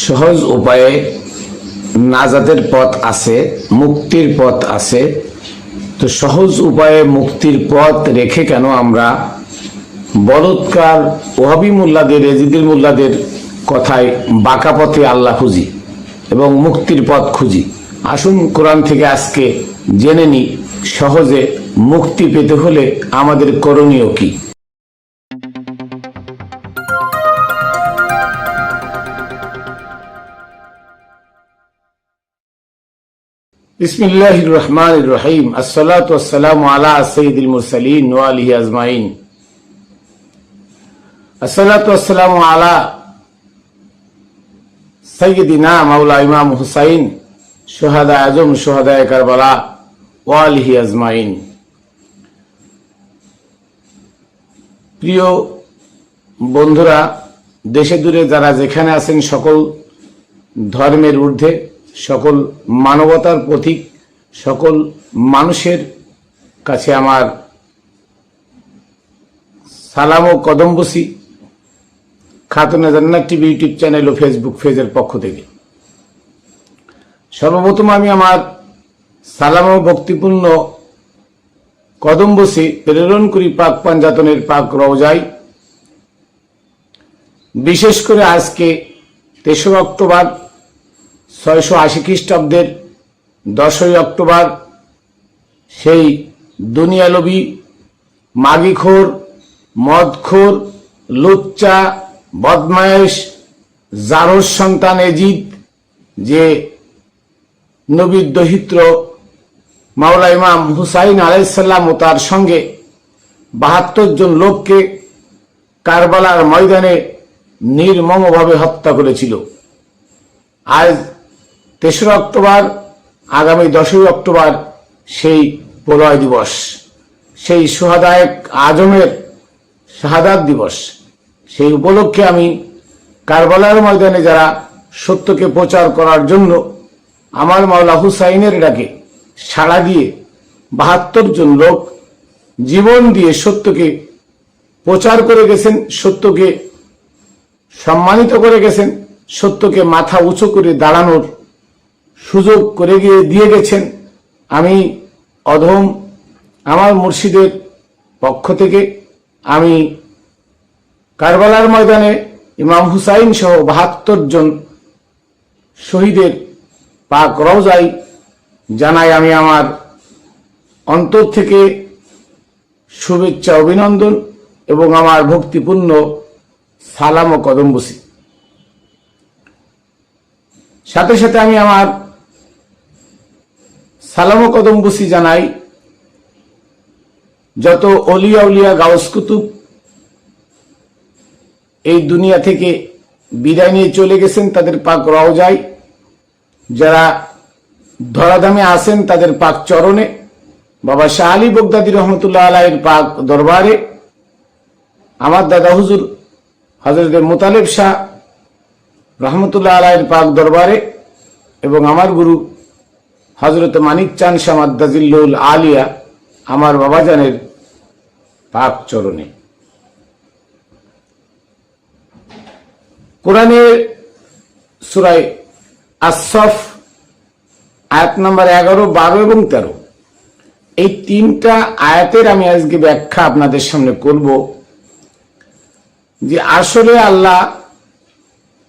সহজ উপায়ে নাজাতের পথ আছে, মুক্তির পথ আছে। তো সহজ উপায়ে মুক্তির পথ রেখে কেন আমরা বলৎকার ওহাবি মোল্লাদের, এজিদির মোল্লাদের কথায় বাঁকা পথে আল্লাহ খুঁজি এবং মুক্তির পথ খুঁজি? আসুন কোরআন থেকে আজকে জেনে নিই সহজে মুক্তি পেতে হলে আমাদের করণীয় কি। বিসমিল্লাহির রহমানির রহিম। আসসালাতু ওয়াসসালামু আলা সাইয়্যিদিল মুরসালিন ওয়া আলিহি আজমাইন। আসসালাতু ওয়াসসালামু আলা সাইয়্যিদিনা মাওলা ইমাম হুসাইন শুহাদা আজম শুহাদায়ে কারবালা ওয়া আলিহি আজমাইন। প্রিয় বন্ধুরা, দেশে দূরে যারা যেখানে আছেন, সকল ধর্মের ঊর্ধ্বে, সকল মানবতার প্রতীক, সকল মানুষের কাছে আমার সালাম ও কদমবুসি খাতুনে জান্নাত টিভি ইউটিউব চ্যানেল ও ফেসবুক পেজের পক্ষ থেকে। সর্বপ্রথম আমি আমার সালাম ও ভক্তিপূর্ণ কদমবুসি প্রেরণ করি পাক পাঞ্জাতনের পাক রওজায়। বিশেষ করে আজকে ৩রা অক্টোবর ৬৮০ খ্রিস্টাব্দের ১০ই অক্টোবর সেই দুনিয়ালোভী, মাগিখোর, মদখোর, লুচ্চা, বদমায়েশ, জারোর সন্তান এজিদ, যে নবীর দহিত্র মাওলা ইমাম হুসাইন আলাইহিস সালাম ও তার সঙ্গে ৭২ জন লোককে কারবালার ময়দানে নির্মমভাবে হত্যা করেছিল। আজ ৩রা অক্টোবর, আগামী ১০ই অক্টোবর সেই প্রলয় দিবস, সেই শুহাদায়ে আজমের শাহাদাত দিবস। সেই উপলক্ষে আমি কারবালার ময়দানে যারা সত্যকে প্রচার করার জন্য আমার মাওলা হুসাইনের ডাকে সাড়া দিয়ে ৭২ জন লোক জীবন দিয়ে সত্যকে প্রচার করে গেছেন, সত্যকে সম্মানিত করে গেছেন, সত্যকে মাথা উঁচু করে দাঁড়ানোর সুযোগ করে দিয়ে গেছেন। আমি অধম আমার মুর্শিদের পক্ষ থেকে আমি কারবালার ময়দানে ইমাম হুসাইন সহ ৭২ জন শহীদের পাক রওজায় জানাই আমি আমার অন্তর থেকে শুভেচ্ছা, অভিনন্দন এবং আমার ভক্তিপূর্ণ সালাম ও কদমবুসি। সাথে সাথে আমি আমার সালাম ও কদমবুসি জানাই যত অলিয়া উলিয়া গাউস কুতুব এই দুনিয়া থেকে বিদায় নিয়ে চলে গেছেন, তাদের পাক রওজায়, যারা ধরাধামে আছেন তাদের পাক চরণে, বাবা শাহ আলী বগদাদী রহমতুল্লাহ আলাইহির পাক দরবারে, আমার দাদা হুজুর হযরত মুতালেব শাহ রহমতুল্লাহ আলাইহির পাক দরবারে এবং আমার গুরু হযরত মানিক চাঁদ শাহ মাদ্দাজিল্লুল আলিয়া আমার বাবাজানের পাক চরণে। কোরআনের সূরা আস-সফ আয়াত নম্বর ১১, ১২ এবং ১৩, এই ৩টা আয়াতের আমি আজকে ব্যাখ্যা আপনাদের সামনে করব যে আসলে আল্লাহ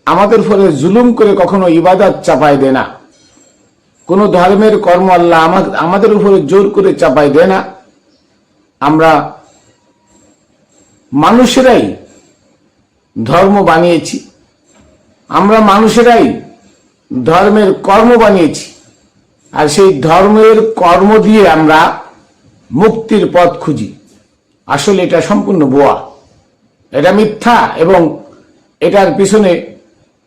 আমাদের উপরে জুলুম করে কখনো ইবাদত চাপায় দেয় না। কোন ধর্মের কর্ম আল্লাহ আমাদের উপরে জোর করে চাপায় দেয় না। আমরা মানুষেরাই ধর্ম বানিয়েছি, আমরা মানুষেরাই ধর্মের কর্ম বানিয়েছি, আর সেই ধর্মের কর্ম দিয়ে আমরা মুক্তির পথ খুঁজি। আসলে এটা সম্পূর্ণ ভুয়া, এটা মিথ্যা এবং এটার পিছনে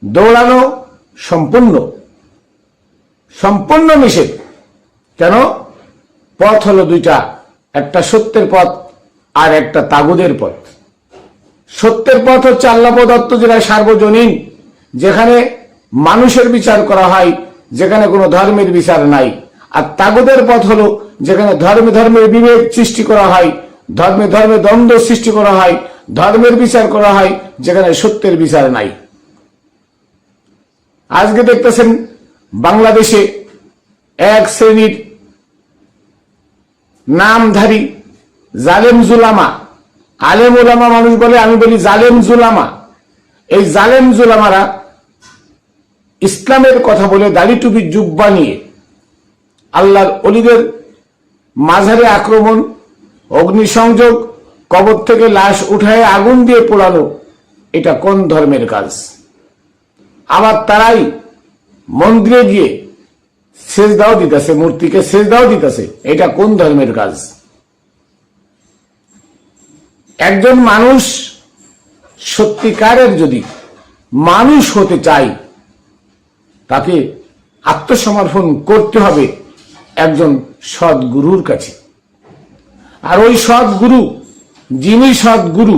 দৌড়ানো সম্পূর্ণ নিষেধ। কেন? পথ হলো দুইটা, একটা সত্যের পথ আর একটা তাগুদের পথ। সত্যের পথ হচ্ছে আল্লাহ প্রদত্ত, যেটা সার্বজনীন, যেখানে মানুষের বিচার করা হয়, যেখানে কোনো ধর্মের বিচার নাই। আর তাগুদের পথ হলো যেখানে ধর্মের বিভেদ সৃষ্টি করা হয়, ধর্মে দ্বন্দ্ব সৃষ্টি করা হয়, ধর্মের বিচার করা হয়, যেখানে সত্যের বিচার নাই। আজকে দেখতেছেন বাংলাদেশে এক শ্রেণীর নামধারী জালেম জুলামা, আলেম ওলামা মানুষ বলে, আমি বলি জালেম জুলামা। এই জালেম জুলামারা ইসলামের কথা বলে দাড়ি টুপি জুব্বা নিয়ে আল্লাহর ওলিদের মাঝারে আক্রমণ, অগ্নিসংযোগ, কবর থেকে লাশ উঠায় আগুন দিয়ে পোড়ানো, এটা কোন ধর্মের কাজ? আবার তারাই মন্দিরে গিয়ে সেজদাও দিতেছে, মূর্তিকে সেজদাও দিতেছে, এটা কোন ধর্মের কাজ? একজন মানুষ সত্যিকারের যদি মানুষ হতে চায়, তাকে আত্মসমর্পণ করতে হবে একজন সদ্গুরুর কাছে। আর ওই সদ্গুরু, যিনি সদ্গুরু,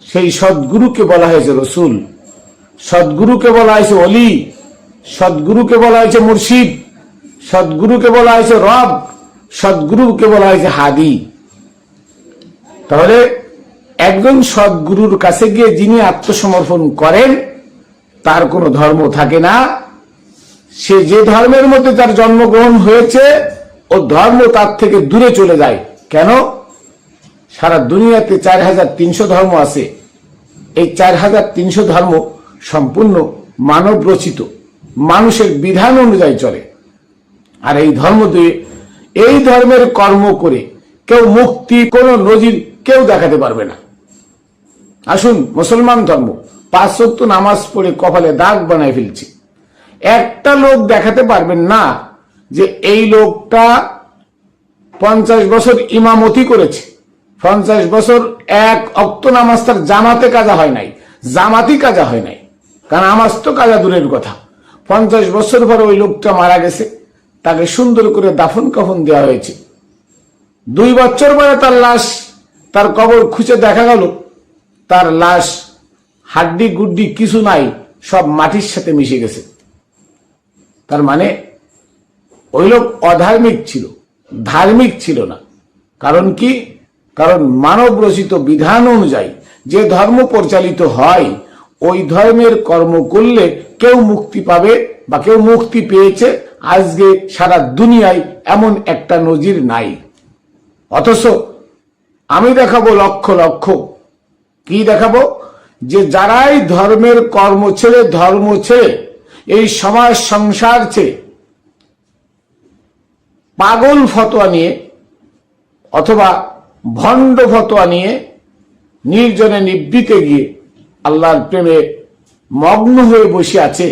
সেই সদ্গুরুকে বলা হয়েছে রসুল, সদ্গুরুকে বলা হয়েছে অলি, সদ্গুরুকে বলা হয়েছে মুর্শিদ, সদ্গুরুকে বলা হয়েছে রব, সদ্গুরুকে বলা হয়েছে হাদি। তাহলে একজন সদ্গুরুর কাছে গিয়ে যিনি আত্মসমর্পণ করেন, তার কোনো ধর্ম থাকে না। সে যে ধর্মের মধ্যে তার জন্মগ্রহণ হয়েছে, ও ধর্ম তার থেকে দূরে চলে যায়। কেন? সারা দুনিয়াতে 4300 ধর্ম আছে। এই 4300 ধর্ম সম্পূর্ণ মানব রচিত, মানুষের বিধান অনুযায়ী চলে। আর এই ধর্ম দিয়ে, এই ধর্মের কর্ম করে কেউ মুক্তি, কোন নজির কেউ দেখাতে পারবে না। আসুন, মুসলমান ধর্ম 5 ওয়াক্ত নামাজ পড়ে কপালে দাগ বানায় ফেলছে। একটা লোক দেখাতে পারবেন না যে এই লোকটা 50 বছর ইমামতি করেছে, 50 বছর এক ওয়াক্ত নামাজ তার জামাতে কাজা হয় নাই, জামাতি কাজা হয় নাই। কারণ নামাজ তো কাজা দূরের কথা। 50 বছর পরে ওই লোকটা মারা গেছে, তাকে সুন্দর করে দাফন কাফন দেওয়া হয়েছে। 2 বছর পরে তার লাশ, তার কবর খুঁজে দেখা গেল তার লাশ হাড্ডি গুড্ডি কিছু নাই, সব মাটির সাথে মিশে গেছে। তার মানে ওই লোক অধার্মিক ছিল, ধার্মিক ছিল না। কারণ কি? কারণ মানব রচিত বিধান অনুযায়ী যে ধর্ম পরিচালিত হয়, ওই ধর্মের কর্ম করলে কেউ মুক্তি পাবে বা কেউ মুক্তি পেয়েছে আজকে সারা দুনিয়ায় এমন একটা নজির নাই। অথচ আমি দেখাবো লক্ষ লক্ষ। কি দেখাবো? যে যারাই ধর্মের কর্ম ছেড়ে, ধর্ম ছেড়ে, এই সমাজ সংসার ছেড়ে পাগল ফতোয়া নিয়ে অথবা ভণ্ড ফতোয়া নিয়ে নির্জনে নিবৃতে গিয়ে আল্লাহর প্রেমে মগ্ন হয়ে বসে আছে,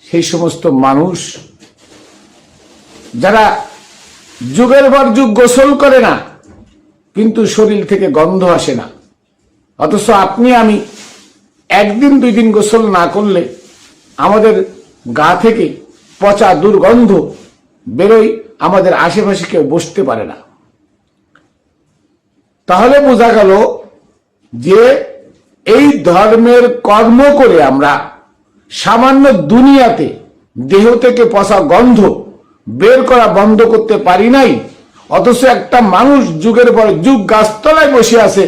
সেই সমস্ত মানুষ যারা যুগের পর যুগ গোসল করে না, কিন্তু শরীর থেকে গন্ধ আসে না। অথচ আপনি আমি একদিন 2 দিন গোসল না করলে আমাদের গা থেকে পচা দুর্গন্ধ বেরোয়, আমাদের আশেপাশে কেউ বসতে পারে না। তাহলে বোঝা গেল যে এই ধর্মের কর্ম করে আমরা সামান্য দুনিয়াতে দেহ থেকে পচা গন্ধ বের করা বন্ধ করতে পারি নাই। অথচ একটা মানুষ যুগের পর যুগ গাছতলায় বসে আছে,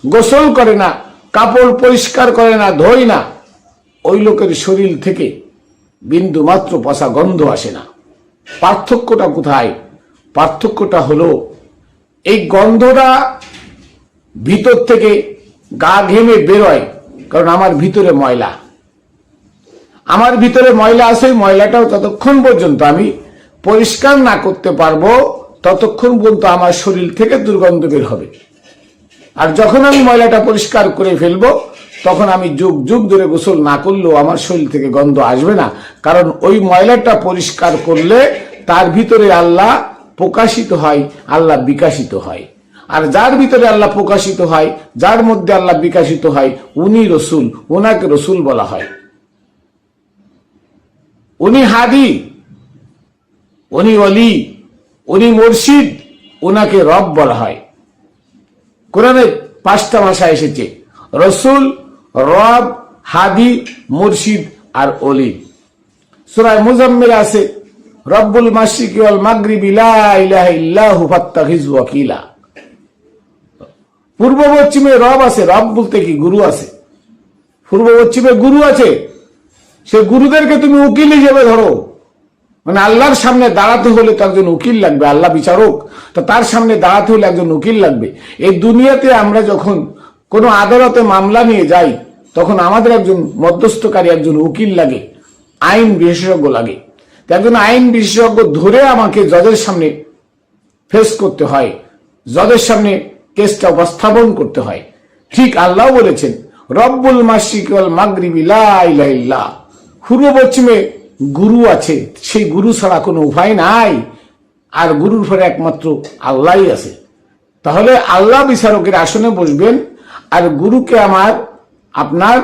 গোসল করে না, কাপড় পরিষ্কার করে না, ধোয় না, ওই লোকের শরীর থেকে বিন্দু মাত্র পচা গন্ধ আসে না। পার্থক্যটা কোথায়? পার্থক্যটা হলো এই গন্ধটা ভিতর থেকে গা ঘেমে বেরোয়, কারণ আমার ভিতরে ময়লা, আমার ভিতরে ময়লা আছে। ময়লাটাও ততক্ষণ পর্যন্ত আমি পরিষ্কার না করতে পারবো, ততক্ষণ পর্যন্ত আমার শরীর থেকে দুর্গন্ধ বের হবে। আর যখন আমি ময়লাটা পরিষ্কার করে ফেলবো, তখন আমি যুগ যুগ ধরে গোসল না করলেও আমার শরীর থেকে গন্ধ আসবে না। কারণ ওই ময়লাটা পরিষ্কার করলে তার ভিতরে আল্লাহ প্রকাশিত হয়, আল্লাহ বিকাশিত হয়। আর যার ভিতরে আল্লাহ প্রকাশিত হয়, যার মধ্যে আল্লাহ বিকাশিত হয়, উনি রসুল, ওনাকে রসুল বলা হয়। উনি হাদি, উনি অলি, উনি মুর্শিদ, ওনাকে রব বলা হয়। কোরআনে 5টা ভাষা এসেছে: রসুল, রব, হাদি, মুর্শিদ আর অলি। সূরা মুজাম্মিল আছে রব্বুল মাশরিকি ওয়াল মাগরিবি লা ইলাহা ইল্লাহু ফাত্তাখিযু ওয়াকিলা। পূর্ব পশ্চিমে রব আছে, রব বলতে কি গুরু আছে। পূর্ব পশ্চিমে গুরু আছে, সে গুরুদেরকে তুমি উকিল হিসেবে ধরো। মানে আল্লাহর সামনে দাঁড়াতে হলে তো একজন উকিল লাগবে, আল্লাহ বিচারক, তো তার সামনে দাঁড়াতে হলে একজন উকিল লাগবে। এই দুনিয়াতে আমরা যখন কোনো আদালতে মামলা নিয়ে যাই, তখন আমাদের একজন মধ্যস্থকারী, একজন উকিল লাগে, আইন বিশেষজ্ঞ লাগে। একজন আইন বিশেষজ্ঞ ধরে আমাকে জজের সামনে ফেস করতে হয়, জজের সামনে কেসটা উপস্থাপন করতে হয়। ঠিক আল্লাহ বলেছেন, রব্বুল মাশরিকি ওয়াল মাগরিবি লা ইলাহা ইল্লাল্লাহ। পূর্ব পশ্চিমে গুরু আছে, সেই গুরু ছাড়া কোনো উপায় নাই, আর গুরুর পরে একমাত্র আল্লাহই আছে। তাহলে আল্লাহ বিচারকের আসনে বসবেন, আর গুরুকে আপনার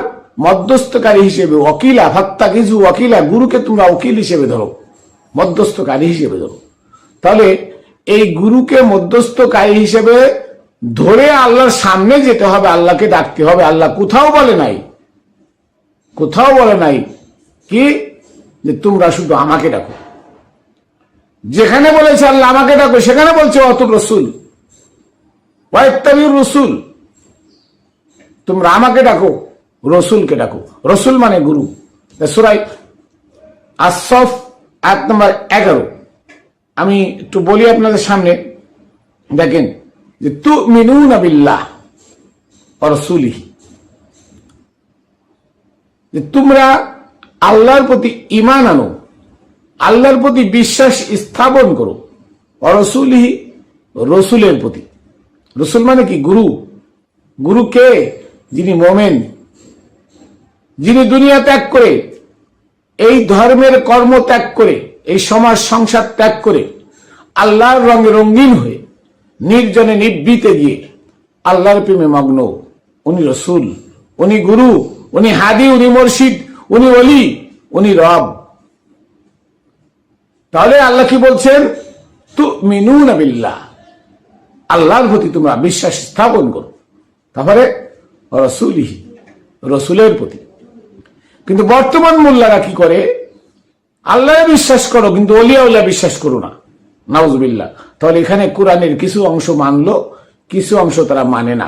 মধ্যস্থকারী হিসেবে, ওকিলা ফাত্তাকিজু ওয়াকিলা, গুরুকে তোমরা উকিল হিসেবে ধরো, মধ্যস্থকারী হিসেবে ধরো। তাহলে এই গুরুকে মধ্যস্থকারী হিসেবে ধরে আল্লাহর সামনে যেতে হবে, আল্লাহকে ডাকতে হবে। আল্লাহ কোথাও বলে নাই কি যে তোমরা শুধু আমাকে ডাকো। যেখানে বলেছে আল্লাহ আমাকে ডাকো, সেখানে বলছে অত রসুল ওয়াইত্তাবিউর রসুল, তোমরা আমাকে ডাকো, রসুলকে ডাকো। রসুল মানে গুরু। সূরা আস-সফ আয়াত নম্বর 11 আমি একটু বলি আপনাদের সামনে। দেখেন যে তুমিনুনা বিল্লাহ ওয়া রাসূলিহি, যে তোমরা আল্লাহর প্রতি ঈমান আনো, আল্লাহর প্রতি বিশ্বাস স্থাপন করো, ওয়া রাসূলিহি, রসুলের প্রতি। রসুল মানে কি? গুরু। গুরু কে? যিনি মোমেন, যিনি দুনিয়া ত্যাগ করে, এই ধর্মের কর্ম ত্যাগ করে, এই সমাজ সংসার ত্যাগ করে, আল্লাহর রঙে রঙিন হয়ে নির্জনে নিভৃতে গিয়ে আল্লাহর প্রেমে মগ্ন, উনি রসুল, উনি গুরু, উনি হাদি, উনি মুর্শিদ, উনি ওলি, উনি রব। তাহলে আল্লাহ কি বলছেন? তুমিনুনা বিল্লাহ, আল্লাহর প্রতি তোমরা বিশ্বাস স্থাপন করো, তারপরে রাসূলিহি, রসুলের প্রতি। কিন্তু বর্তমান মোল্লারা কি করে? আল্লাহ বিশ্বাস করো কিন্তু অলিয়া বিশ্বাস করো না, নাউজুবিল্লাহ। তাহলে এখানে কোরআনের কিছু অংশ মানলো, কিছু অংশ তারা মানে না।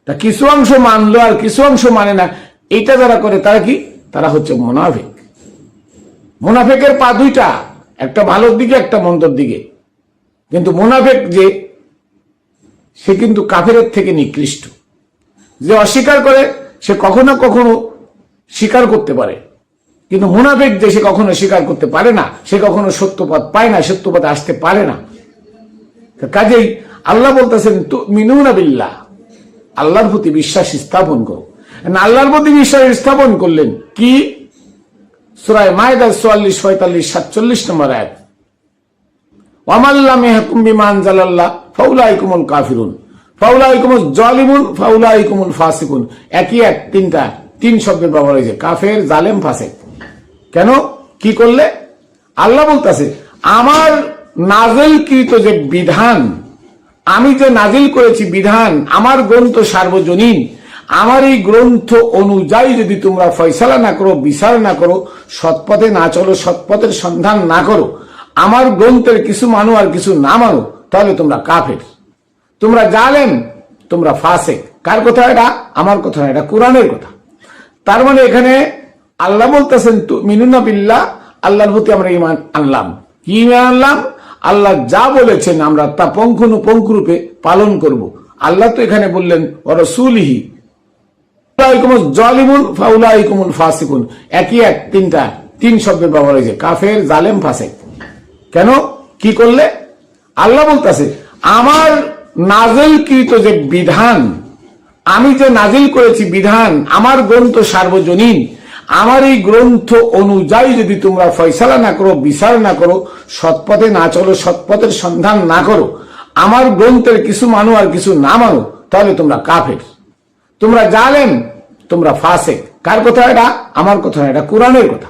তা কিছু অংশ মানলো আর কিছু অংশ মানে না, এইটা যারা করে তারা কি? তারা হচ্ছে মুনাফিক। মুনাফিকের পা দুইটা, একটা ভালোর দিকে, একটা মন্দর দিকে। কিন্তু মুনাফিক যে, সে কিন্তু কাফেরের থেকে নিকৃষ্ট। যে অস্বীকার করে সে কখনো কখনো স্বীকার করতে পারে, কিন্তু মুনাফিক যে, সে কখনো স্বীকার করতে পারে না, সে কখনো সত্যপথ পায় না, সত্যপথে আসতে পারে না। কাজেই আল্লাহ বলতেছেন তুমিনুনা বিল্লাহ, আল্লাহর প্রতি বিশ্বাস স্থাপন করো। আল্লাহর প্রতি বিশ্বাস স্থাপন করলেন কি? সূরা মায়েদা 44, 45, 47 নম্বর আয়াত, ওয়ামান লাম ইয়াহকুম বিমা আনজালাল্লাহ ফাউলাইকুমুল কাফিরুন ফাউলাইকুমুজ জালিমুন ফাউলাইকুমুল ফাসিকুন। একই এক, তিন শব্দের ব্যবহার হয়েছে, কাফের, জালেম, ফাসিক। কেন? কি করলে? আল্লাহ বলতেছে আমার নাজিলকৃত যে বিধান, আমি যে নাজিল করেছি বিধান, আমার গ্রন্থ সার্বজনীন, আমার এই গ্রন্থ অনুযায়ী যদি তোমরা ফয়সালা না করো, বিচার না করো, সৎপথে না চলো, সৎপথের সন্ধান না করো, আমার গ্রন্থের কিছু মানো আর কিছু না মানো, তাহলে তোমরা কাফের, তোমরা জালেম, তোমরা ফাসিক। কার কথা এটা? আমার কথা, এটা কোরআনের কথা। তার মানে এখানে আল্লাহ বলতেছেন তুমিনুনা বিল্লাহ, আল্লাহর প্রতি আমরা ঈমান আনলাম। কি ঈমান আনলাম? আল্লাহ যা বলেছেন আমরা তা পঙ্খানুপুঙ্খরূপে পালন করব। আল্লাহ তো এখানে বললেন ওয়া রাসূলিহি ফাউলাইকুমুজ জালিমুন ফাউলাইকুমুল ফাসিকুন। একই এক, তিন শব্দের ব্যবহার হয়েছে, কাফের, জালেম, ফাসিক। কেন? কি করলে? আল্লাহ বলতেছে আমার নাজিলকৃত যে বিধান, আমি যে নাজিল করেছি বিধান, আমার গ্রন্থ সার্বজনীন, আমার এই গ্রন্থ অনুযায়ী যদি তোমরা ফয়সালা না করো, বিচার না করো, সৎপথে না চলো, সৎপথের সন্ধান না করো, আমার গ্রন্থের কিছু মানো আর কিছু না মানো, তাহলে তোমরা কাফের, তোমরা জালেম, তোমরা ফাসিক। কার কথা এটা? আমার কথা, এটা কোরআনের কথা।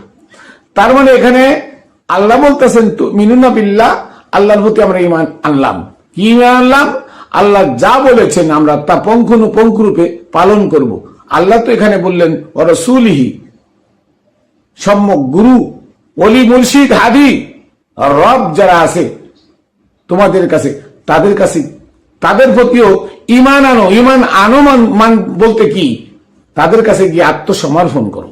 তার মানে এখানে আল্লাহ বলতেছেন তুমিনুনা বিল্লাহ, আল্লাহর প্রতি আমরা ঈমান আনলাম। কি ঈমান আনলাম? আল্লাহ যা বলেছেন আমরা তা পঙ্খানুপুঙ্খরূপে পালন করব। আল্লাহ তো এখানে বললেন ওয়া রাসূলিহি, সম্যক গুরু, ওলি, মুর্শিদ, হাদি, রব যারা আছে তোমাদের কাছে, তাদের প্রতিও ঈমান আনো। ঈমান আনো মান বলতে কি? তাদের কাছে গিয়ে আত্মসমর্পণ করো,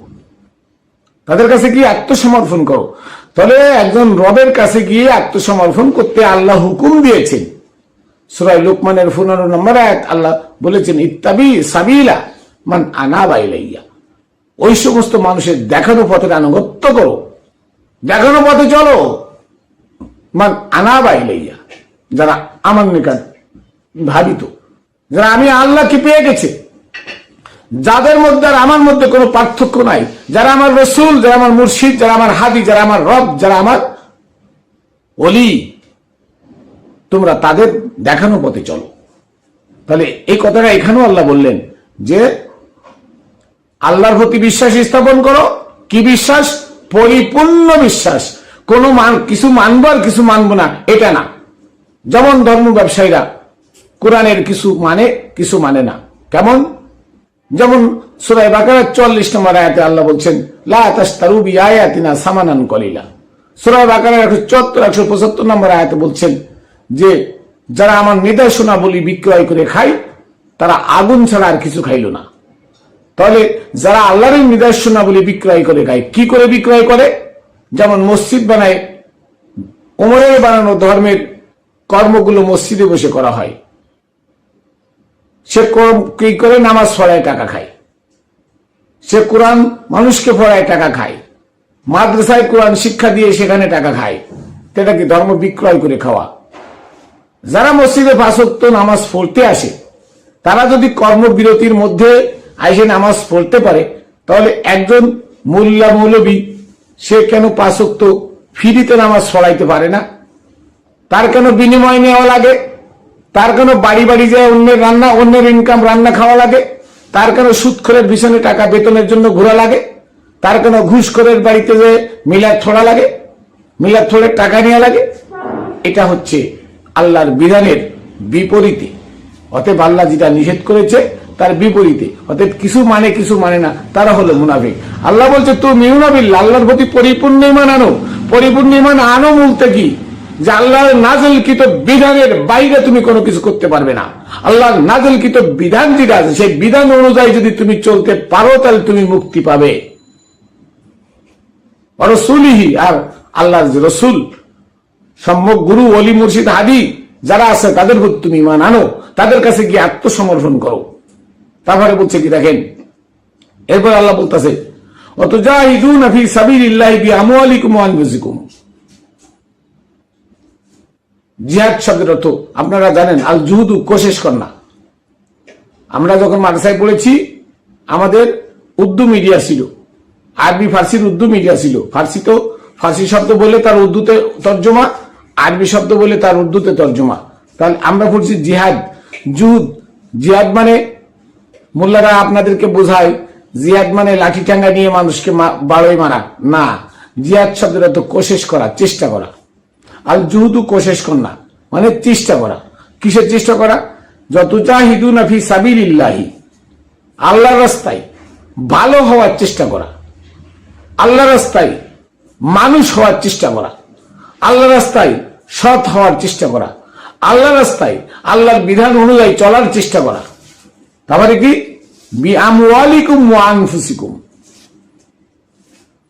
তাদের কাছে গিয়ে আত্মসমর্পণ করো। তাহলে একজন রবের কাছে গিয়ে আত্মসমর্পণ করতে আল্লাহ হুকুম দিয়েছেন। সূরা লুকমানের 15 নম্বর আয়াত আল্লাহ বলেছেন, ইত্তাবি সাবিলা মান আনাবা ইলাইয়া। ওই সমস্ত মানুষের দেখানো পথের আনুগত্য করো, দেখানো পথে চলো। মান আনাবা ইলাইয়া, যারা আমার নিকট ভাবিত, যারা আমি আল্লাহকে পেয়ে গেছে, যাদের মধ্যে আর আমার মধ্যে কোনো পার্থক্য নাই, যারা আমার রসুল, যারা আমার মুর্শিদ, যারা আমার হাদি, যারা আমার রব, যারা আমার ওলি, তোমরা তাদের দেখানো পথে চলো। তাহলে এই কথাটা এখানেও আল্লাহ বললেন যে আল্লাহর প্রতি বিশ্বাস স্থাপন করো। কি বিশ্বাস? পরিপূর্ণ বিশ্বাস। কোনো কিছু মানবো আর কিছু মানবো না, এটা না। যেমন ধর্ম ব্যবসায়ীরা কোরআনের কিছু মানে, কিছু মানে না। কেমন? যেমন সূরা বাকারা 44 নম্বর আয়াতে আল্লাহ বলছেন, লা তাশতারু বিআয়াতিনা সামানান কলিলা। সূরা বাকারা 174 175 নম্বর আয়াতে বলছেন যে যারা আমার নিদর্শনাবলী বিক্রয় করে খায় তারা আগুন ছাড়া আর কিছু খাইল না। তাহলে যারা আল্লাহর নিদর্শনাবলী বিক্রয় করে খায়, কি করে বিক্রয় করে? যেমন মসজিদ বানায়, ওমরের বানানো ধর্মের কর্মগুলো মসজিদে বসে করা হয়, সে কি করে? নামাজ পড়ায় টাকা খায়, সে কোরআন মানুষকে পড়ায় টাকা খায়, মাদ্রাসায় কোরআন শিক্ষা দিয়ে সেখানে টাকা খায়। এটা কি ধর্ম বিক্রয় করে খাওয়া? যারা মসজিদে 5 ওয়াক্ত নামাজ পড়তে আসে, তারা যদি কর্মবিরতির মধ্যে আইসে নামাজ পড়তে পারে, তাহলে একজন মোল্লা মৌলবী সে কেন 5 ওয়াক্ত ফ্রিতে নামাজ পড়াইতে পারে না? তার কেন বিনিময় নেওয়া লাগে? তার কেন বাড়ি বাড়ি যায় অন্যের রান্না, অন্যের ইনকাম রান্না খাওয়া লাগে? তার কেন সুদখোরের পিছনে টাকা বেতনের জন্য ঘোরা লাগে? তার কেন ঘুষখোরের বাড়িতে যে মিলাদ ছোড়া লাগে, মিলাদ ছোড়ের টাকা নেওয়া লাগে? এটা হচ্ছে আল্লাহর বিধানের বিপরীতে। অতএব আল্লাহ যেটা নিষেধ করেছে তার বিপরীতে। অতএব কিছু মানে কিছু মানে না, তারা হলো মুনাফিক। আল্লাহ বলছে তুমিনুনা বিল্লাহ, আল্লাহর প্রতি পরিপূর্ণ ঈমান আনো। পরিপূর্ণ ঈমান আনো বলতে কি? যে আল্লাহর নাযিলকৃত বিধানের বাইরে তুমি কোনো কিছু করতে পারবে না। আল্লাহর নাযিলকৃত বিধান যেটা আছে সেই বিধান অনুযায়ী যদি তুমি চলতে পারো তাহলে তুমি মুক্তি পাবে। রাসূলিহি, আর আল্লাহর যে রাসূল, সম্যক গুরু, ওলি, মুর্শিদ, হাদি যারা আছে তাদের প্রতি তুমি ঈমান আনো, তাদের কাছে গিয়ে আত্মসমর্পণ করো। তারপরে বলছে কি দেখেন, এরপর আল্লাহ বলতেছে ওয়াতুজাহিদুনা ফি সাবিলিল্লাহি বিআমওয়ালিকুম ওয়া আনফুসিকুম। জিহাদ শব্দের অর্থ আপনারা জানেন, আল জুহুদু, কোশিশ করনা। আমরা যখন মাদ্রাসায় পড়েছি আমাদের উর্দু মিডিয়া ছিল, আরবি ফার্সির উর্দু মিডিয়া ছিল। ফার্সি শব্দ বলে তার উর্দুতে তর্জমা, আরবি শব্দ বলে তার উর্দুতে তর্জমা। তাহলে আমরা পড়ছি জিহাদ, জুহুদ। জিহাদ মানে মোল্লারা আপনাদেরকে বোঝায় জিহাদ মানে লাঠি টাঙ্গা নিয়ে মানুষকে বাড়ই মারা না। জিহাদ শব্দের অর্থ কোশিশ করা, চেষ্টা করা। আল জুহুদু কোশিশ করনা মানে চেষ্টা করা। কিসের চেষ্টা করা? যতুজাহিদুনা ফি সাবিলিল্লাহি, আল্লাহর রাস্তায় ভালো হওয়ার চেষ্টা করা, আল্লাহর রাস্তায় মানুষ হওয়ার চেষ্টা করা, আল্লাহর রাস্তায় সৎ হওয়ার চেষ্টা করা, আল্লাহর রাস্তায় আল্লাহর বিধান অনুযায়ী চলার চেষ্টা করা। তারপরে কি? বিআমওয়ালিকুম ওয়া আনফুসিকুম,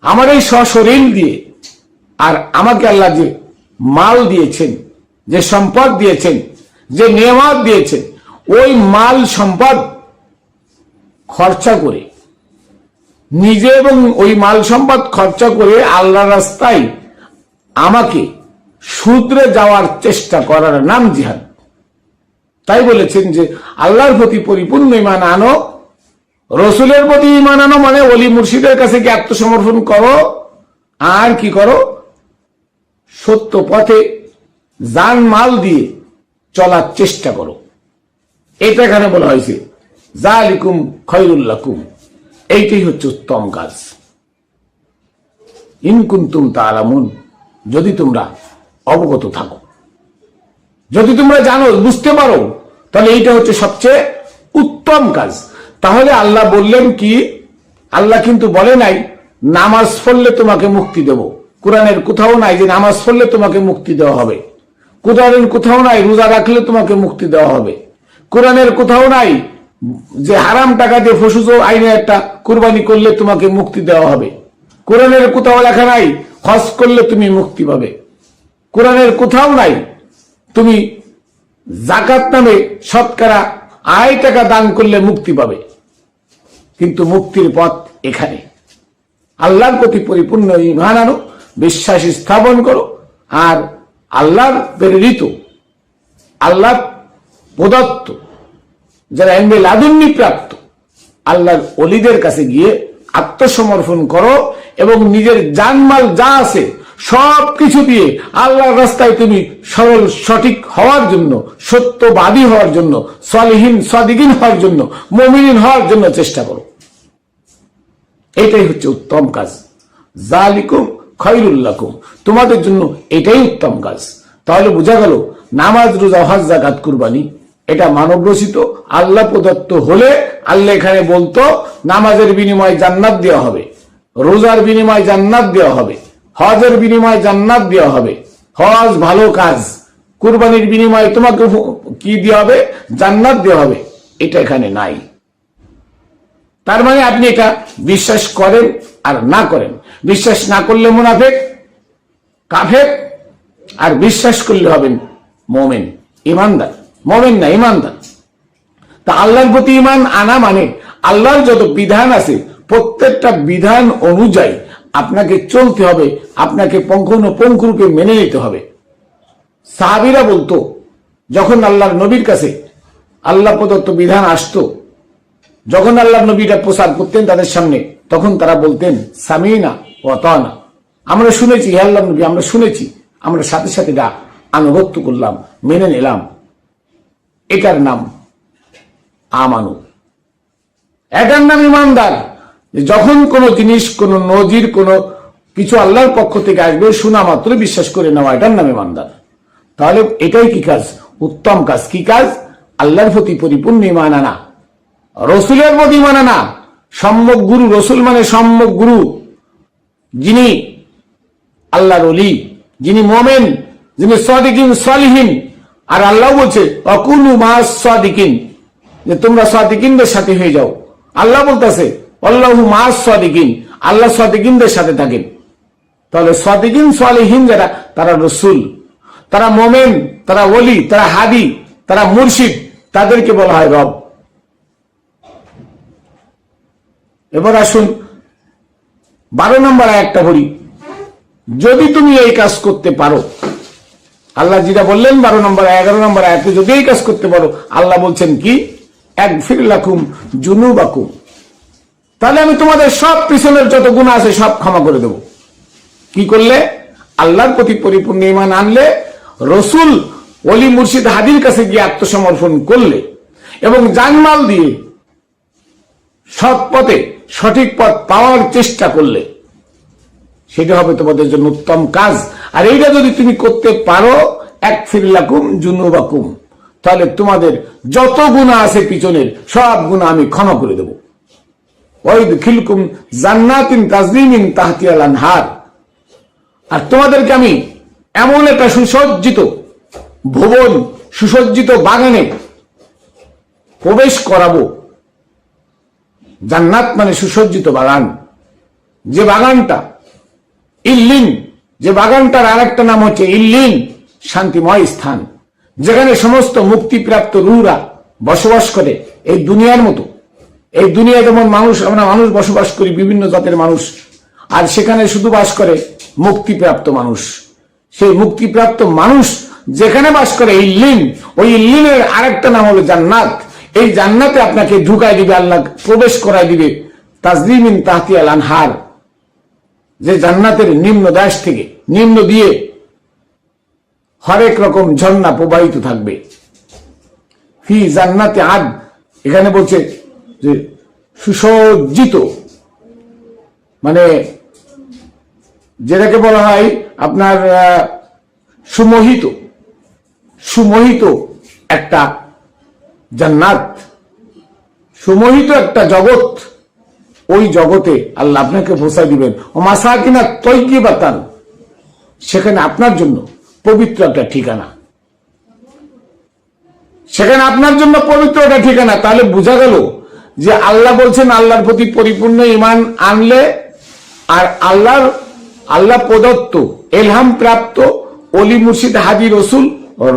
আমার এই সশরীর দিয়ে আর আমাকে আল্লাহ যে মাল দিয়েছেন, যে সম্পদ দিয়েছেন, যে নেয়ামত দিয়েছেন, ওই মাল সম্পদ খরচা করে, নিজে এবং ওই মাল সম্পদ খরচা করে আল্লাহর রাস্তায় আমাকে শুধরে যাওয়ার চেষ্টা করার নাম জিহাদ। তাই বলেছেন যে আল্লাহর প্রতি পরিপূর্ণ ঈমান আনো, রসুলের প্রতি ঈমান আনো, মানে ওলি মুর্শিদের কাছে কি আত্মসমর্পণ করো, আর কি করো? সত্য পথে জান মাল দিয়ে চলার চেষ্টা করো। এটা এখানে বলা হয়েছে যালিকুম খায়রুল লাকুম, এইটাই হচ্ছে উত্তম কাজ। ইন কুনতুম তা'লামুন, যদি তোমরা অবগত থাকো, যদি তোমরা জানো, বুঝতে পারো, তাহলে এইটা হচ্ছে সবচেয়ে উত্তম কাজ। তাহলে আল্লাহ বললেন কি? আল্লাহ কিন্তু বলে নাই নামাজ পড়লে তোমাকে মুক্তি দেব। কোরআনের কোথাও নাই যে নামাজ পড়লে তোমাকে মুক্তি দেওয়া হবে। কোরআনের কোথাও নাই রোজা রাখলে তোমাকে মুক্তি দেওয়া হবে। কোরআনের কোথাও নাই যে হারাম টাকা দিয়ে ফসুজ আইনে একটা কুরবানি করলে তোমাকে মুক্তি দেওয়া হবে। কোরআনের কোথাও লেখা নাই হজ করলে তুমি মুক্তি পাবে। কোরআনের কোথাও নাই তুমি যাকাত নামে শতকরা আয় টাকা দান করলে মুক্তি পাবে। কিন্তু মুক্তির পথ এখানে। আল্লাহর প্রতি পরিপূর্ণ ঈমান আনো, বিশ্বাস স্থাপন করো, আর আল্লাহর প্রেরিত, আল্লাহর প্রদত্ত, যারা এলমে লাদুন্নি প্রাপ্ত আল্লাহর ওলিদের কাছে গিয়ে আত্মসমর্পণ করো এবং নিজের জানমাল যা আছে সবকিছু দিয়ে আল্লাহর রাস্তায় তুমি সরল সঠিক হওয়ার জন্য, সত্যবাদী হওয়ার জন্য, সালিহিন সাদিকিন হওয়ার জন্য, মুমিনিন হওয়ার জন্য চেষ্টা করো। এটাই হচ্ছে উত্তম কাজ। যালিকুম খায়রুল লাকুম, তোমাদের জন্য এটাই উত্তম কাজ। তাহলে বোঝা গেল নামাজ, রোজা, হজ, যাকাত, কুরবানি এটা মানব রচিত, আল্লাহ প্রদত্ত হলে আল্লাহ এখানে বলতো নামাজের বিনিময়ে জান্নাত দেওয়া হবে, রোজার বিনিময়ে জান্নাত দেওয়া হবে, হজের বিনিময়ে জান্নাত দেওয়া হবে, হজ ভালো কাজ, কুরবানির বিনিময়ে তোমাকে কি দেওয়া হবে? জান্নাত দেওয়া হবে। এটা এখানে নাই। তার মানে আপনি এটা বিশ্বাস করেন আর না করেন। বিশ্বাস না করলে মুনাফিক, কাফের, আর বিশ্বাস করলে হবেন মুমিন, ইমানদার। মুমিন না, ইমানদার। তা আল্লাহর প্রতি ঈমান আনা মানে আল্লাহর যত বিধান আছে প্রত্যেকটা বিধান অনুযায়ী আপনাকে চলতে হবে, আপনাকে পুঙ্খানুপুঙ্খরূপে মেনে নিতে হবে। সাহাবীরা বলতো যখন আল্লাহর নবীর কাছে আল্লাহ প্রদত্ত বিধান আসতো, যখন আল্লাহর নবীটা প্রচার করতেন তাদের সামনে, তখন তারা বলতেন সামিনা ওয়া আতানা, আমরা শুনেছি হে আল্লাহর নবী, আমরা শুনেছি, আমরা সাথে সাথে এটা আনুগত্য করলাম, মেনে নিলাম। এটার নাম আমানু, এটার নাম ইমানদার। যখন কোন জিনিস, কোন নজির, কোন কিছু আল্লাহর পক্ষ থেকে আসবে শোনা মাত্র বিশ্বাস করে নেওয়া, এটার নাম ইমানদার। তাহলে এটাই কি কাজ? উত্তম কাজ। কি কাজ? আল্লাহর প্রতি পরিপূর্ণ ঈমান আনা, রসুলের প্রতি ঈমান আনা। সম্যক গুরু, রসুল মানে সম্যক গুরু, যিনি আল্লাহর ওলি, যিনি মুমিন, যিনি সাদিকিন সালিহিন। আর আল্লাহ বলছে অকুনু মাস সাদিকিন, যে তোমরা সাদিকিনদের সাথে হয়ে যাও। আল্লাহ বলতেছে আল্লাহু মাস সাদিকিন, আল্লাহ সাদিকিনদের সাথে থাকেন। তাহলে সাদিকিন সালিহিন যারা, তারা রসুল, তারা মুমিন, তারা ওলি, তারা হাদি, তারা মুর্শিদ, তাদেরকে বলা হয় রব। এবার আসুন 12 নম্বর আয়াতটা পড়ি। যদি তুমি এই কাজ করতে পারো, আল্লাহ যেটা বললেন 12 নম্বর 11 নম্বর আয়াতে, যদি এই কাজ করতে পারো, আল্লাহ বলছেন কি? আগফির লাকুম জুনুবাকুম, তাহলে আমি তোমাদের সব পিছনের যত গুনাহ আছে সব ক্ষমা করে দেব। কি করলে? আল্লাহর প্রতি পরিপূর্ণ ঈমান আনলে, রসুল, ওলি, মুর্শিদ, হাদির কাছে গিয়ে আত্মসমর্পণ করলে এবং জানমাল দিয়ে সৎ পথে সঠিক পথ পাওয়ার চেষ্টা করলে, সেটা হবে তোমাদের জন্য উত্তম কাজ। আর এইটা যদি তুমি করতে পারো, আগফির লাকুম জুনুবাকুম, তাহলে তোমাদের যত গুনাহ আছে পিছনের সব গুনাহ আমি ক্ষমা করে দেব। ওয়াইদখিলকুম জান্নাতিন তাজরি মিন তাহতিহাল আনহার, আর তোমাদেরকে আমি এমন একটা সুসজ্জিত ভবন, সুসজ্জিত বাগানে প্রবেশ করাবো। জান্নাত মানে সুসজ্জিত বাগান, যে বাগানটা ইল্লিন, যে বাগানটার আরেকটা নাম হচ্ছে ইল্লিন, শান্তিময় স্থান, যেখানে সমস্ত মুক্তিপ্রাপ্ত রূহরা বসবাস করে। এই দুনিয়ার মতো, এই দুনিয়া যেমন মানুষ, আমরা মানুষ বসবাস করি, বিভিন্ন জাতের মানুষ, আর সেখানে শুধু বাস করে মুক্তিপ্রাপ্ত মানুষ। সেই মুক্তিপ্রাপ্ত মানুষ যেখানে বাস করে ইল্লিন, ওই ইল্লিনের আরেকটা নাম হলো জান্নাত। এই জান্নাতে আপনাকে ঢুকাই দিবে আল্লাহ, প্রবেশ করাই দিবে তাজরি মিন তাহতিহাল আনহার, যে জান্নাতের নিম্ন দেশ থেকে, নিম্ন দিয়ে হরেক রকম ঝর্ণা প্রবাহিত থাকবে। ফি জান্নাতে আদ, এখানে বলছে যে সুসজ্জিত, মানে যেটাকে বলা হয় আপনার সুমোহিত, সুমোহিত একটা জান্নাত, সুমোহিত একটা জগৎ। ওই জগতে আল্লাহ আপনাকে পৌঁছায় দিবেন। ও মাসাকিনা তয়্যিবাতান, সেখানে আপনার জন্য পবিত্র একটা ঠিকানা, সেখানে আপনার জন্য পবিত্র ওটা ঠিকানা। তাহলে বোঝা গেল যে আল্লাহ বলছেন আল্লাহর প্রতি পরিপূর্ণ ঈমান আনলে আর আল্লাহ প্রদত্ত এলহাম প্রাপ্ত অলি মুর্শিদ হাজি রসুল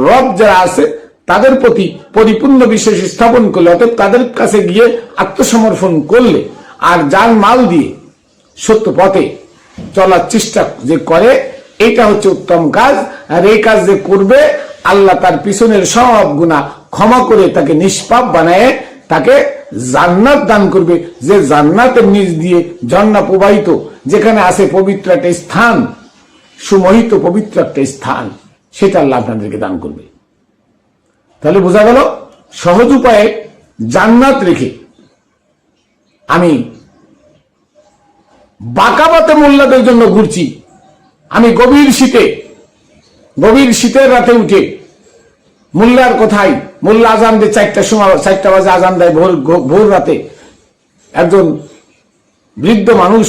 রব যারা আছে তাদের প্রতি পরিপূর্ণ বিশ্বাস স্থাপন করলে, অর্থাৎ তাদের কাছে গিয়ে আত্মসমর্পণ করলে আর জান মাল দিয়ে সত্য পথে চলার চেষ্টা যে করে, এটা হচ্ছে উত্তম কাজ। আর এই কাজ যে করবে আল্লাহ তার পিছনের সব গুনাহ ক্ষমা করে তাকে নিষ্পাপ বানায় তাকে জান্নাত দান করবে, যে জান্নাতের নিচ দিয়ে ঝর্ণা প্রবাহিত, যেখানে আছে পবিত্র একটা স্থান, সুমোহিত পবিত্র একটা স্থান, সেটা আল্লাহ আপনাদেরকে দান করবে। তাহলে বোঝা গেল সহজ উপায়ে জান্নাত রেখে আমি বাঁকাবাতে মোল্লাদের জন্য ঘুরছি। আমি গভীর শীতের রাতে উঠে মোল্লার কোথায়, মোল্লা আজান দেয় 4টার সময়, 4টা বাজে আজান দেয় ভোর রাতে। একজন বৃদ্ধ মানুষ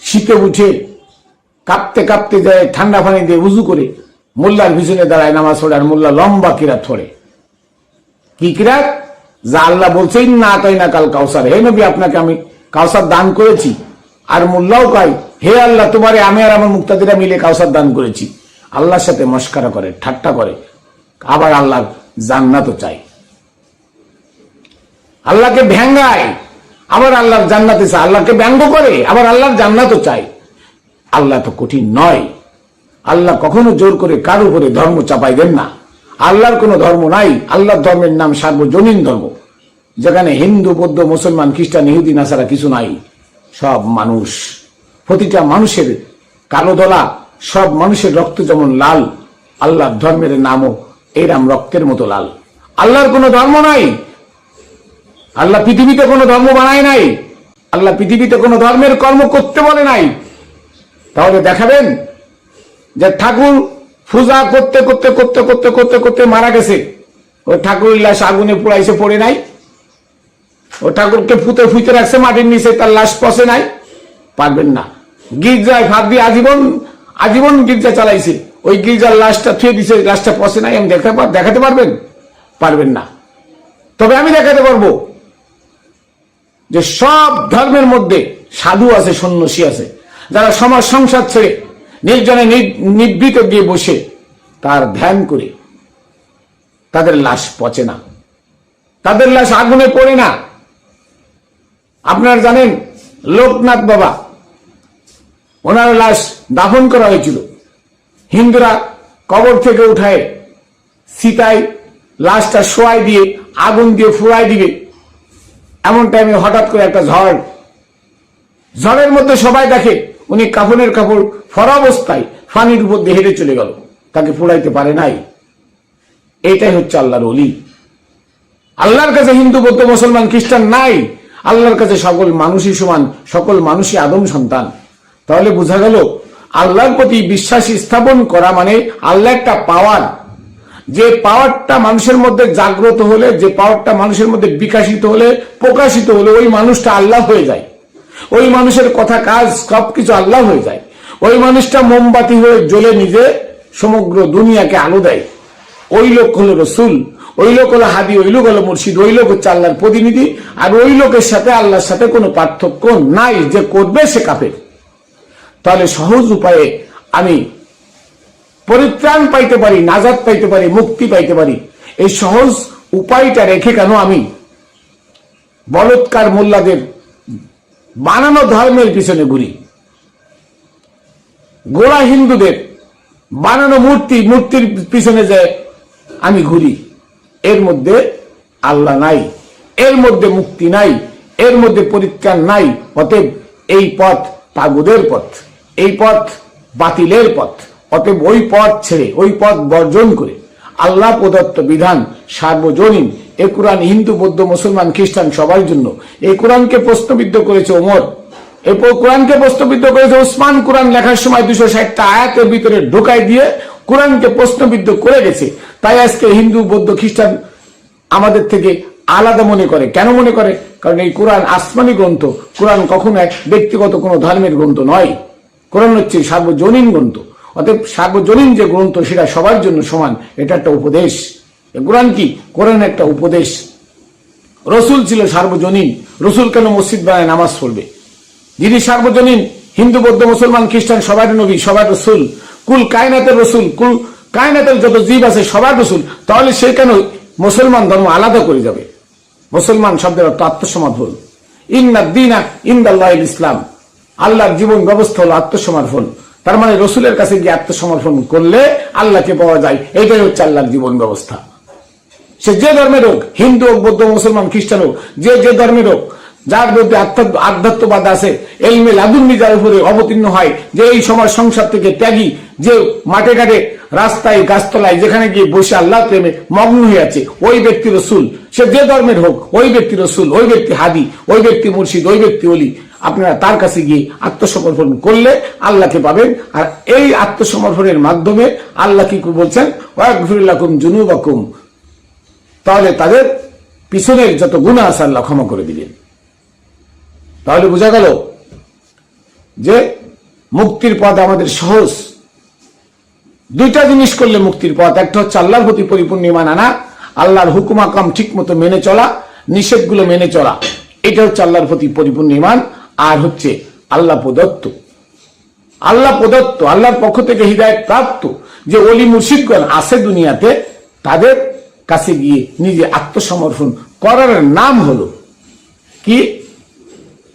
শীতে উঠে কাঁপতে কাঁপতে যায়, ঠান্ডা পানি দিয়ে উজু করে মোল্লার পিছনে দাঁড়ায় নামাজ পড়ে, আর মোল্লা লম্বা কিরাত পড়ে। কি কিরাত? যা আল্লাহ বলছেন না তাই না কাল কাউসার, হে নবী আপনাকে আমি কাউসার দান করেছি। আর মোল্লাও কয় হে আল্লাহ তোমারে আমি আর আমার মুক্তাদিরা মিলে কাউসার দান করেছি। আল্লাহর সাথে মস্করা করে, ঠাট্টা করে, আবার আল্লাহর জান্নাতও চাই, আল্লাহকে ভেঙ্গায়, আবার আল্লাহর জান্নাতে চায়, আল্লাহকে ব্যঙ্গ করে, আবার আল্লাহর জান্নাতও চাই। আল্লাহ তো কঠিন নয়। আল্লাহ কখনো জোর করে কারো উপরে ধর্ম চাপাই দেন না। আল্লাহর কোনো ধর্ম নাই। আল্লাহর ধর্মের নাম সার্বজনীন ধর্ম, যেখানে হিন্দু, বৌদ্ধ, মুসলমান, খ্রিস্টান, ইহুদি, নাসারা কিছু নাই। সব মানুষ, প্রতিটা মানুষের কালো দলা, সব মানুষের রক্ত যেমন লাল, আল্লাহর ধর্মের নামও এরাম রক্তের মতো লাল। আল্লাহর কোনো ধর্ম নাই। আল্লাহ পৃথিবীতে কোনো ধর্ম বানায় নাই। আল্লাহ পৃথিবীতে কোনো ধর্মের কর্ম করতে বলে নাই। তাহলে দেখাবেন যে ঠাকুর পূজা করতে করতে করতে করতে করতে করতে মারা গেছে, ওই ঠাকুরের লাশ আগুনে পুড়াইছে, পড়ে নাই? ও ঠাকুরকে ফুতে ফুতে রাখছে মাটির নিচে, তার লাশ পচে নাই? পারবেন না। গির্জায় ভাত দিয়ে আজীবন গির্জা চালাইছে, ওই গির্জার লাশটা থুয়ে দিছে, লাশটা পচে নাই? আমি দেখাতে পারবেন? পারবেন না। তবে আমি দেখাতে পারবো যে সব ধর্মের মধ্যে সাধু আছে, সন্ন্যাসী আছে, যারা সমাজ সংসার ছেড়ে নির্জনে নিবৃত গিয়ে বসে তার ধ্যান করে, তাদের লাশ পচে না, তাদের লাশ আগুনে পড়ে না। আপনারা জানেন লোকনাথ বাবা, ওনার লাশ দাফন করা হয়েছিল। হিন্দুরা কবর থেকে উঠায় সীতায় লাশটা শোয়াই দিয়ে আগুন দিয়ে ফুরাই দিবে, এমন টাইমে হঠাৎ করে একটা ঝড়ের মধ্যে সবাই দেখে উনি কাফনের কাপড় ফরা অবস্থায় পানির উপর দিয়ে হেঁটে চলে গেল, তাকে ফুরাইতে পারে নাই। এটাই হচ্ছে আল্লাহর ওলি। আল্লাহর কাছে হিন্দু, বৌদ্ধ, মুসলমান, খ্রিস্টান নাই। আল্লাহর কাছে সকল মানুষই সমান, সকল মানুষই আদম সন্তান। তাহলে বোঝা গেল আল্লাহর প্রতি বিশ্বাস স্থাপন করা মানে আল্লাহ একটা পাওয়ার, যে পাওয়ারটা মানুষের মধ্যে জাগ্রত হলে, যে পাওয়ারটা মানুষের মধ্যে বিকাশিত হলে, প্রকাশিত হলে, ওই মানুষটা আল্লাহ হয়ে যায়। ওই মানুষের কথা কাজ সবকিছু আল্লাহ হয়ে যায়। ওই মানুষটা মোমবাতি হয়ে জ্বলে নিজে সমগ্র দুনিয়াকে আলো দেয়। ওই লোক হলো রসুল, ওই লোক হলো হাদি, ওই লোক হলো মুর্শিদ, ওই লোক হচ্ছে আল্লাহর প্রতিনিধি। আর ওই লোকের সাথে আল্লাহর সাথে কোনো পার্থক্য নাই, যে করবে সে কাফের। তাহলে সহজ উপায়ে আমি পরিত্রাণ পাইতে পারি, নাজাত পাইতে পারি, মুক্তি পাইতে পারি। এই সহজ উপায়টা রেখে কেন আমি বলৎকার মোল্লাদের বানানো ধর্মের পিছনে ঘুরি, গোড়া হিন্দুদের বানানো মূর্তির পিছনে যায় আমি ঘুরি? এর মধ্যে আল্লাহ নাই, এর মধ্যে মুক্তি নাই, এর মধ্যে পরিত্রাণ নাই। অতএব এই পথ তাগুদের পথ, এই পথ বাতিলের পথ। অতএব ওই পথ ছেড়ে, ওই পথ বর্জন করে আল্লাহ প্রদত্ত বিধান সার্বজনীন। এ কোরআন হিন্দু, বৌদ্ধ, মুসলমান, খ্রিস্টান সবার জন্য। এই কোরআনকে প্রশ্নবিদ্ধ করেছে ওমর, এই কোরআনকে প্রশ্নবিদ্ধ করেছে ওসমান। কোরআন লেখার সময় 260টা আয়াতের ভিতরে ঢোকাই দিয়ে কোরআনকে প্রশ্নবিদ্ধ করে গেছে। তাই আজকে হিন্দু, বৌদ্ধ, খ্রিস্টান আমাদের থেকে আলাদা মনে করে। কেন মনে করে? কারণ এই কোরআন আসমানি গ্রন্থ। কোরআন কখনো এক ব্যক্তিগত কোনো ধর্মের গ্রন্থ নয়। কোরআন হচ্ছে সার্বজনীন গ্রন্থ। অতএব সার্বজনীন যে গ্রন্থ সেটা সবার জন্য সমান, এটা একটা উপদেশ। কোরআন কি? কোরআন একটা উপদেশ। রসুল ছিল সার্বজনীন, রসুল কেন মসজিদ বানায় নামাজ পড়বে? যিনি সার্বজনীন, হিন্দু বৌদ্ধ মুসলমান খ্রিস্টান সবার নবী, সবার রসুল, কুল কায়নাতের রসুল, কুল কায়নাতের যত জীব আছে সবার রসুল, তাহলে সে কেন মুসলমান ধর্ম আলাদা করে যাবে? মুসলমান শব্দের অর্থ আত্মসমর্পণ। ইন্না দ্বীনা ইনদাল্লাহিল ইসলাম, আল্লাহর জীবন ব্যবস্থা হলো আত্মসমর্পণ। তার মানে রসুলের কাছে গিয়ে আত্মসমর্পণ করলে আল্লাহকে পাওয়া যায়, এটাই হচ্ছে আল্লাহর জীবন ব্যবস্থা। সে যে ধর্মের হোক, হিন্দু হোক, বৌদ্ধ মুসলমান খ্রিস্টান হোক, যে যে ধর্মের হোক, যার মধ্যে আধ্যাত্মবাদ আছে, এলমে লাদুন্নি যার উপরে অবতীর্ণ হয়, যে এই সময় সংসার থেকে ত্যাগী, যে মাঠে ঘাটে রাস্তায় গাছতলায় যেখানে গিয়ে বসে আল্লাহ প্রেমে মগ্ন হয়ে আছে, ওই ব্যক্তি রসুল। সে যে ধর্মের হোক, ওই ব্যক্তি রসুল, ওই ব্যক্তি হাদি, ওই ব্যক্তি মুর্শিদ, ওই ব্যক্তি ওলি। আপনারা তার কাছে গিয়ে আত্মসমর্পণ করলে আল্লাহকে পাবেন। আর এই আত্মসমর্পণের মাধ্যমে আল্লাহ কি বলছেন? ওয়াগফির লাকুম যুনুবাকুম, তাহলে তাদের পিছনের যত গুনাহ আছে আল্লাহ ক্ষমা করে দিবেন। তাহলে বোঝা গেল যে মুক্তির পথ আমাদের সহজ। দুইটা জিনিস করলে মুক্তির পথ, একটা হচ্ছে আল্লাহর প্রতি পরিপূর্ণ ঈমান আনা, আল্লাহর হুকুম আকাম ঠিক মতো মেনে চলা, নিষেধগুলো মেনে চলা, এটা হচ্ছে আল্লাহর প্রতি পরিপূর্ণ ঈমান। আর হচ্ছে আল্লাহ প্রদত্ত, আল্লাহর পক্ষ থেকে হিদায়াত প্রাপ্ত যে ওলি মুর্শিদগণ আছে দুনিয়াতে, তাদের কাছে গিয়ে নিজে আত্মসমর্পণ করার নাম হলো কি?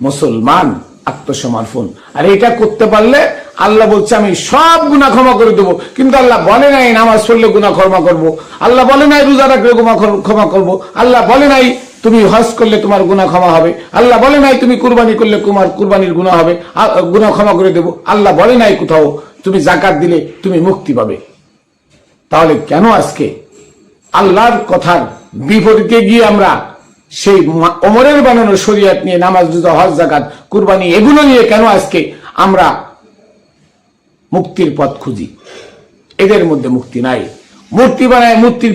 মুসলমান, আত্মসমর্পণ। আর এটা করতে পারলে আল্লাহ বলছে আমি সব গুনাহ ক্ষমা করে দেবো। কিন্তু আল্লাহ বলে নাই নামাজ পড়লে গুনাহ ক্ষমা করবো, আল্লাহ বলে নাই রোজা রাখলে গুনাহ ক্ষমা করবো, আল্লাহ বলে নাই তুমি হজ করলে তোমার গুনাহ ক্ষমা হবে, আল্লাহ বলে নাই তুমি কুরবানি করলে তোমার কুরবানির গুনাহ হবে, গুনাহ ক্ষমা করে দেবো, আল্লাহ বলে নাই কোথাও তুমি যাকাত দিলে তুমি মুক্তি পাবে। তাহলে কেন আজকে আল্লাহর কথার বিপরীতে গিয়ে আমরা সেই ওমরের বানানো শরীয়ত নিয়ে, নামাজ রোজা হজ যাকাত কুরবানি এগুলো নিয়ে কেন আজকে আমরা মুক্তির পথ খুঁজি? এদের মধ্যে মুক্তি নাই। মূর্তি বানায় মূর্তির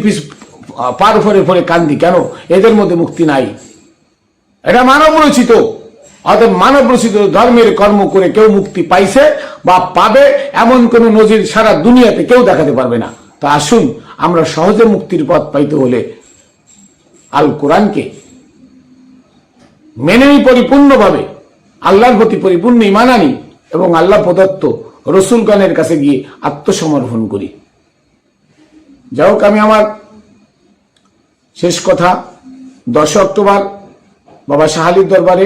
পার ফরে ফরে কান্দি কেন? এদের মধ্যে মুক্তি নাই। এটা মানব রচিত। অতএব মানব রচিত ধর্মের কর্ম করে কেউ মুক্তি পাইছে বা পাবে এমন কোন নজির সারা দুনিয়াতে কেউ দেখাতে পারবে না। তো আসুন আমরা সহজে মুক্তির পথ পাইতে হলে আল কোরআনকে মেনে নিই পরিপূর্ণভাবে, আল্লাহর প্রতি পরিপূর্ণ ঈমান আনি এবং আল্লাহ প্রদত্ত রসুলগণের কাছে গিয়ে আত্মসমর্পণ করি। যাই হোক, আমি আমার শেষ কথা, 10 অক্টোবর বাবা শাহ আলীর দরবারে,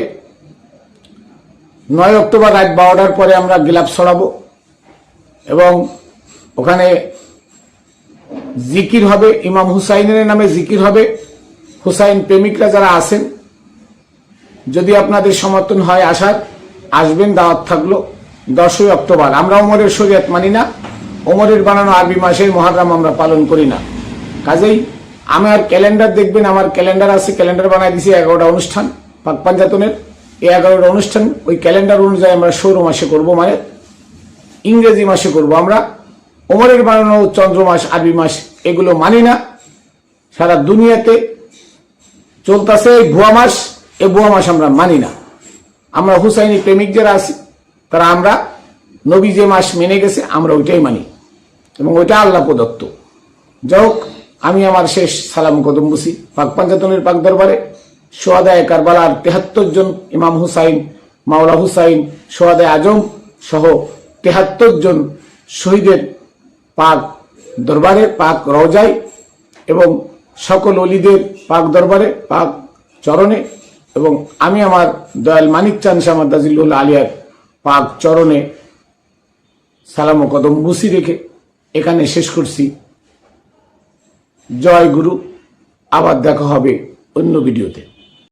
9 অক্টোবর রাত 12টার পরে আমরা গিলাপ ছড়াবো এবং ওখানে জিকির হবে, ইমাম হুসাইনের নামে জিকির হবে। হুসাইন প্রেমিকরা যারা আছেন, যদি আপনাদের সমর্থন হয় আসার, আসবেন, দাওয়াত থাকলো। 10 অক্টোবর আমরা ওমরের শরীয়ত মানি না, ওমরের বানানো আরবি মাসের মুহররম আমরা পালন করি না। কাজেই আমার ক্যালেন্ডার দেখবেন, আমার ক্যালেন্ডার আছে, ক্যালেন্ডার বানাই দিছি 11টা অনুষ্ঠান পাক পাঞ্জাতনের। এই 11টা অনুষ্ঠান ওই ক্যালেন্ডার অনুযায়ী আমরা সৌর মাসে করব, মানে ইংরেজি মাসে করব। আমরা ওমরের বানানো চন্দ্র মাস, আরবি মাস এগুলো মানি না। সারা দুনিয়াতে চলতেছে এই ভুয়া মাস, এই ভুয়া মাস আমরা মানি না। আমরা হুসাইনি প্রেমিক যারা আছি তারা আমরা নবী যে মাস মেনে গেছে আমরা ওইটাই মানি এবং ওইটা আল্লাহ প্রদত্ত। যাই হোক, আমি আমার শেষ সালাম কদম বুঝি পাক পাঞ্জাতনের পাক দরবারে সোহাদায়ে কারবালার 73 জন ইমাম হুসাইন, মাওলা হুসাইন, সোহাদায়ে আজম সহ 73 জন শহীদের পাক দরবারে, পাক রওজায় এবং সকল অলিদের পাক দরবারে, পাক চরণে এবং আমি আমার দয়াল মানিক চাঁদ শাহ মাদ্দাজিল্লুল আলিয়ার পাক চরণে সালাম ও কদম বুসি রেখে এখানে শেষ করছি। জয় গুরু। আবার দেখা হবে অন্য ভিডিওতে।